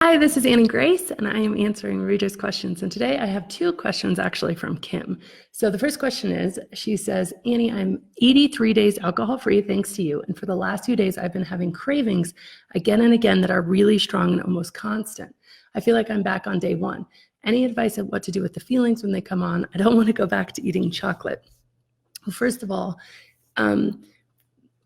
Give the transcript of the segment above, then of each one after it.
Hi, this is Annie Grace, and I am answering readers' questions. And today I have two questions actually from Kim. So the first question is, she says, Annie, I'm 83 days alcohol-free thanks to you. And for the last few days, I've been having cravings again and again that are really strong and almost constant. I feel like I'm back on day one. Any advice on what to do with the feelings when they come on? I don't want to go back to eating chocolate. Well, first of all,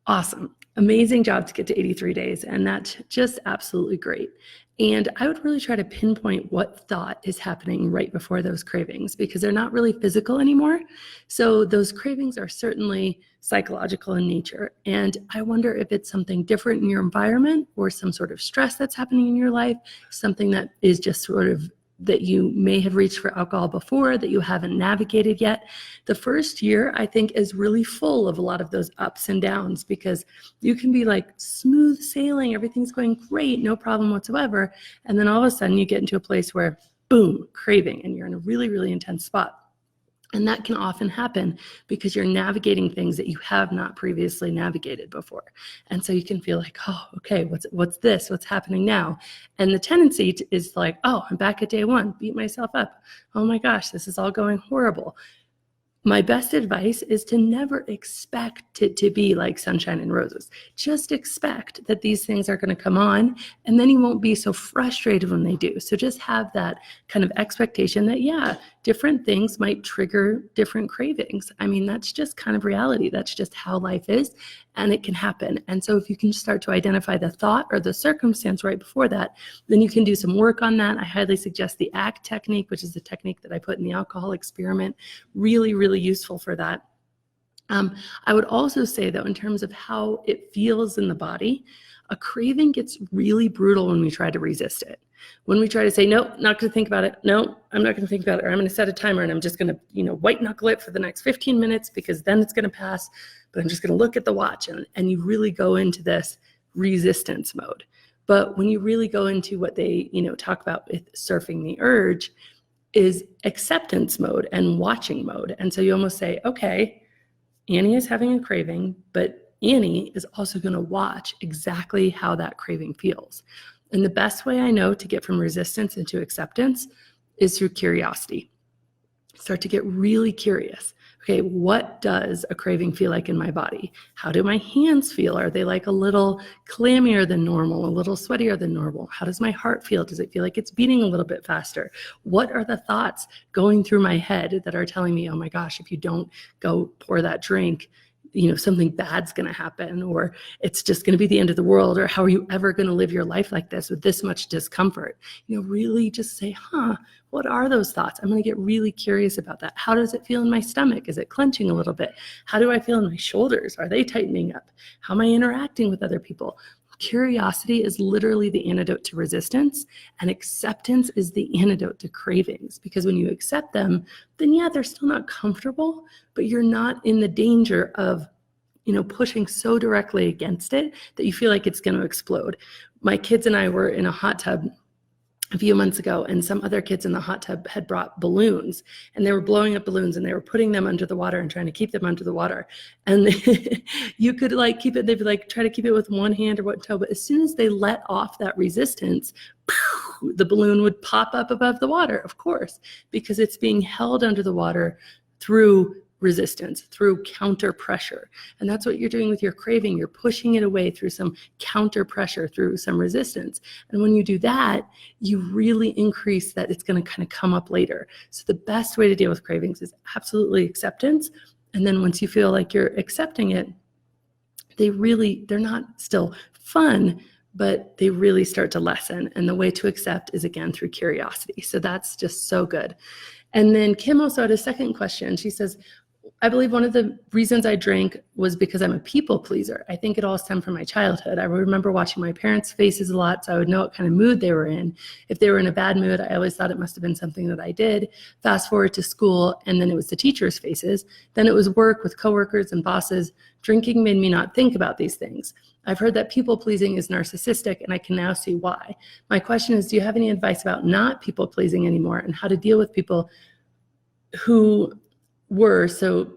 awesome. Amazing job to get to 83 days. And that's just absolutely great. And I would really try to pinpoint what thought is happening right before those cravings because they're not really physical anymore. So those cravings are certainly psychological in nature. And I wonder if it's something different in your environment or some sort of stress that's happening in your life, something that is just sort of that you may have reached for alcohol before that you haven't navigated yet. The first year, I think, is really full of a lot of those ups and downs because you can be like smooth sailing, everything's going great, no problem whatsoever. And then all of a sudden you get into a place where, boom, craving, and you're in a really, really intense spot. And that can often happen because you're navigating things that you have not previously navigated before. And so you can feel like, oh, okay, what's this? What's happening now? And the tendency is like, oh, I'm back at day one, beat myself up. Oh my gosh, this is all going horrible. My best advice is to never expect it to be like sunshine and roses. Just expect that these things are going to come on, and then you won't be so frustrated when they do. So just have that kind of expectation that, yeah, different things might trigger different cravings. I mean, that's just kind of reality. That's just how life is, and it can happen. And so if you can start to identify the thought or the circumstance right before that, then you can do some work on that. I highly suggest the ACT technique, which is the technique that I put in the alcohol experiment. Really, really useful for that. I would also say, though, in terms of how it feels in the body, a craving gets really brutal when we try to resist it. When we try to say, no, not going to think about it. No, I'm not going to think about it. Or I'm going to set a timer and I'm just going to, white knuckle it for the next 15 minutes because then it's going to pass. But I'm just going to look at the watch. And you really go into this resistance mode. But when you really go into what they, talk about with surfing the urge, is acceptance mode and watching mode. And so you almost say, okay, Annie is having a craving, but Annie is also going to watch exactly how that craving feels. And the best way I know to get from resistance into acceptance is through curiosity. Start to get really curious. Okay, what does a craving feel like in my body? How do my hands feel? Are they like a little clammier than normal, a little sweatier than normal? How does my heart feel? Does it feel like it's beating a little bit faster? What are the thoughts going through my head that are telling me, oh my gosh, if you don't go pour that drink, something bad's going to happen, or it's just going to be the end of the world, or how are you ever going to live your life like this with this much discomfort? Really just say, what are those thoughts? I'm going to get really curious about that. How does it feel in my stomach? Is it clenching a little bit? How do I feel in my shoulders? Are they tightening up? How am I interacting with other people? Curiosity is literally the antidote to resistance, and acceptance is the antidote to cravings. Because when you accept them, then yeah, they're still not comfortable, but you're not in the danger of, pushing so directly against it that you feel like it's going to explode. My kids and I were in a hot tub a few months ago, and some other kids in the hot tub had brought balloons, and they were blowing up balloons and they were putting them under the water and trying to keep them under the water. And you could keep it, they'd be try to keep it with one hand or one toe. But as soon as they let off that resistance, the balloon would pop up above the water, of course, because it's being held under the water through resistance, through counter pressure. And that's what you're doing with your craving. You're pushing it away through some counter pressure, through some resistance. And when you do that, you really increase that it's going to kind of come up later. So the best way to deal with cravings is absolutely acceptance. And then once you feel like you're accepting it, they're not still fun, but they really start to lessen. And the way to accept is, again, through curiosity. So that's just so good. And then Kim also had a second question. She says, I believe one of the reasons I drank was because I'm a people pleaser. I think it all stemmed from my childhood. I remember watching my parents' faces a lot, so I would know what kind of mood they were in. If they were in a bad mood, I always thought it must have been something that I did. Fast forward to school, and then it was the teachers' faces. Then it was work with coworkers and bosses. Drinking made me not think about these things. I've heard that people pleasing is narcissistic, and I can now see why. My question is, do you have any advice about not people pleasing anymore and how to deal with people who were so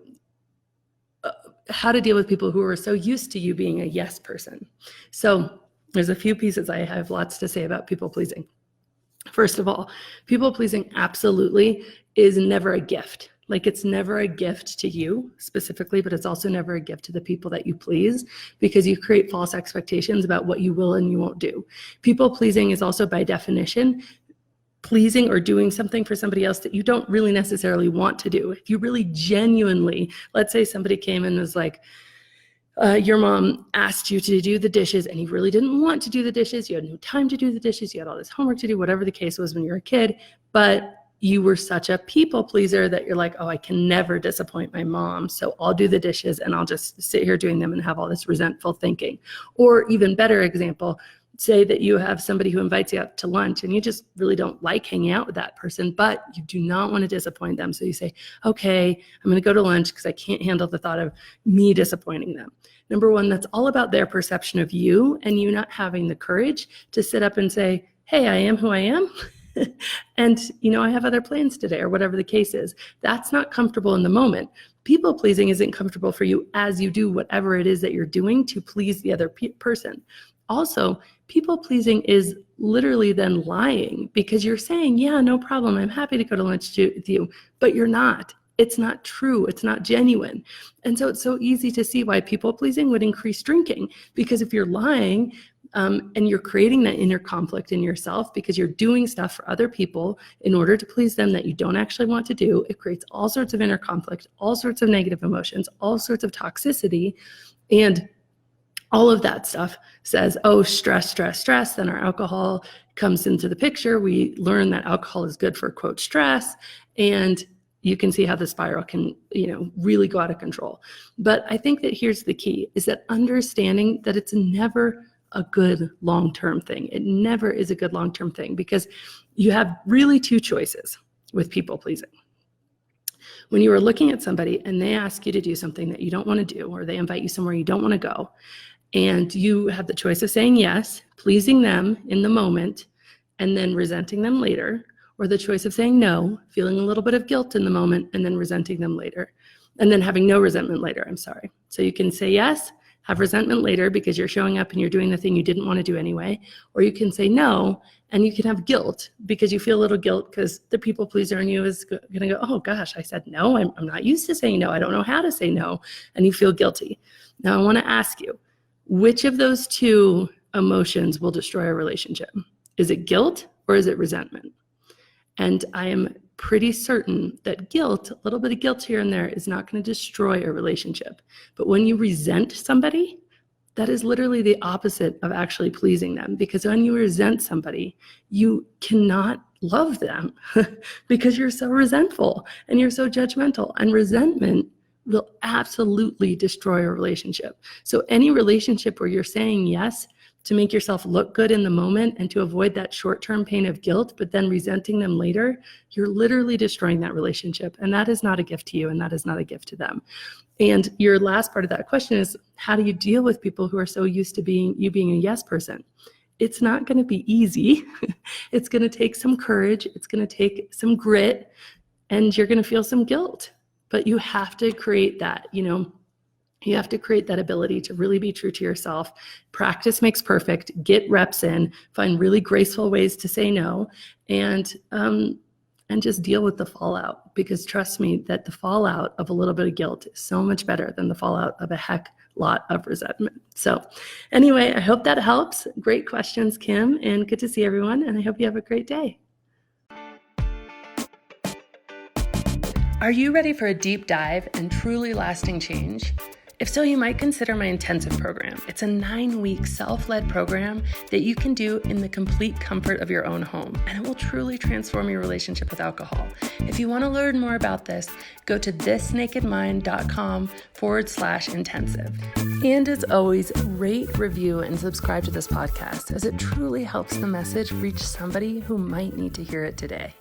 used to you being a yes person? So there's a few pieces. I have lots to say about people pleasing. First of all, people pleasing absolutely is never a gift. Like, it's never a gift to you specifically, but it's also never a gift to the people that you please, because you create false expectations about what you will and you won't do. People pleasing is also, by definition, pleasing or doing something for somebody else that you don't really necessarily want to do. If you really genuinely, let's say somebody came and was like, your mom asked you to do the dishes and you really didn't want to do the dishes. You had no time to do the dishes. You had all this homework to do, whatever the case was when you were a kid. But you were such a people pleaser that you're like, oh, I can never disappoint my mom, so I'll do the dishes and I'll just sit here doing them and have all this resentful thinking. Or even better example, say that you have somebody who invites you out to lunch and you just really don't like hanging out with that person, but you do not want to disappoint them. So you say, okay, I'm going to go to lunch because I can't handle the thought of me disappointing them. Number one, that's all about their perception of you and you not having the courage to sit up and say, hey, I am who I am. And, I have other plans today, or whatever the case is. That's not comfortable in the moment. People pleasing isn't comfortable for you as you do whatever it is that you're doing to please the other person. Also, people pleasing is literally then lying, because you're saying, yeah, no problem, I'm happy to go to lunch with you, but you're not. It's not true. It's not genuine. And so it's so easy to see why people pleasing would increase drinking, because if you're lying, and you're creating that inner conflict in yourself because you're doing stuff for other people in order to please them that you don't actually want to do, it creates all sorts of inner conflict, all sorts of negative emotions, all sorts of toxicity. And all of that stuff says, oh, stress, stress, stress. Then our alcohol comes into the picture. We learn that alcohol is good for, quote, stress. And you can see how the spiral can, really go out of control. But I think that here's the key, is that understanding that it's never a good long-term thing. It never is a good long-term thing, because you have really two choices with people pleasing. When you are looking at somebody and they ask you to do something that you don't want to do, or they invite you somewhere you don't want to go, and you have the choice of saying yes, pleasing them in the moment, and then resenting them later, or the choice of saying no, feeling a little bit of guilt in the moment, and then resenting them later, and then having no resentment later. So you can say yes, have resentment later because you're showing up and you're doing the thing you didn't want to do anyway, or you can say no and you can have guilt because you feel a little guilt because the people pleaser in you is going to go, oh gosh, I said no, I'm not used to saying no, I don't know how to say no, and you feel guilty. Now I want to ask you, which of those two emotions will destroy a relationship? Is it guilt or is it resentment? And I am pretty certain that guilt, a little bit of guilt here and there, is not going to destroy a relationship. But when you resent somebody, that is literally the opposite of actually pleasing them. Because when you resent somebody, you cannot love them because you're so resentful and you're so judgmental. And resentment will absolutely destroy a relationship. So any relationship where you're saying yes to make yourself look good in the moment and to avoid that short-term pain of guilt, but then resenting them later, you're literally destroying that relationship. And that is not a gift to you, and that is not a gift to them. And your last part of that question is, how do you deal with people who are so used to being a yes person? It's not going to be easy. It's going to take some courage. It's going to take some grit, and you're going to feel some guilt. But you have to create that, you have to create that ability to really be true to yourself. Practice makes perfect. Get reps in. Find really graceful ways to say no, and just deal with the fallout. Because trust me, that the fallout of a little bit of guilt is so much better than the fallout of a heck lot of resentment. So anyway, I hope that helps. Great questions, Kim, and good to see everyone. And I hope you have a great day. Are you ready for a deep dive and truly lasting change? If so, you might consider my intensive program. It's a 9-week self-led program that you can do in the complete comfort of your own home, and it will truly transform your relationship with alcohol. If you want to learn more about this, go to thisnakedmind.com/intensive. And as always, rate, review, and subscribe to this podcast, as it truly helps the message reach somebody who might need to hear it today.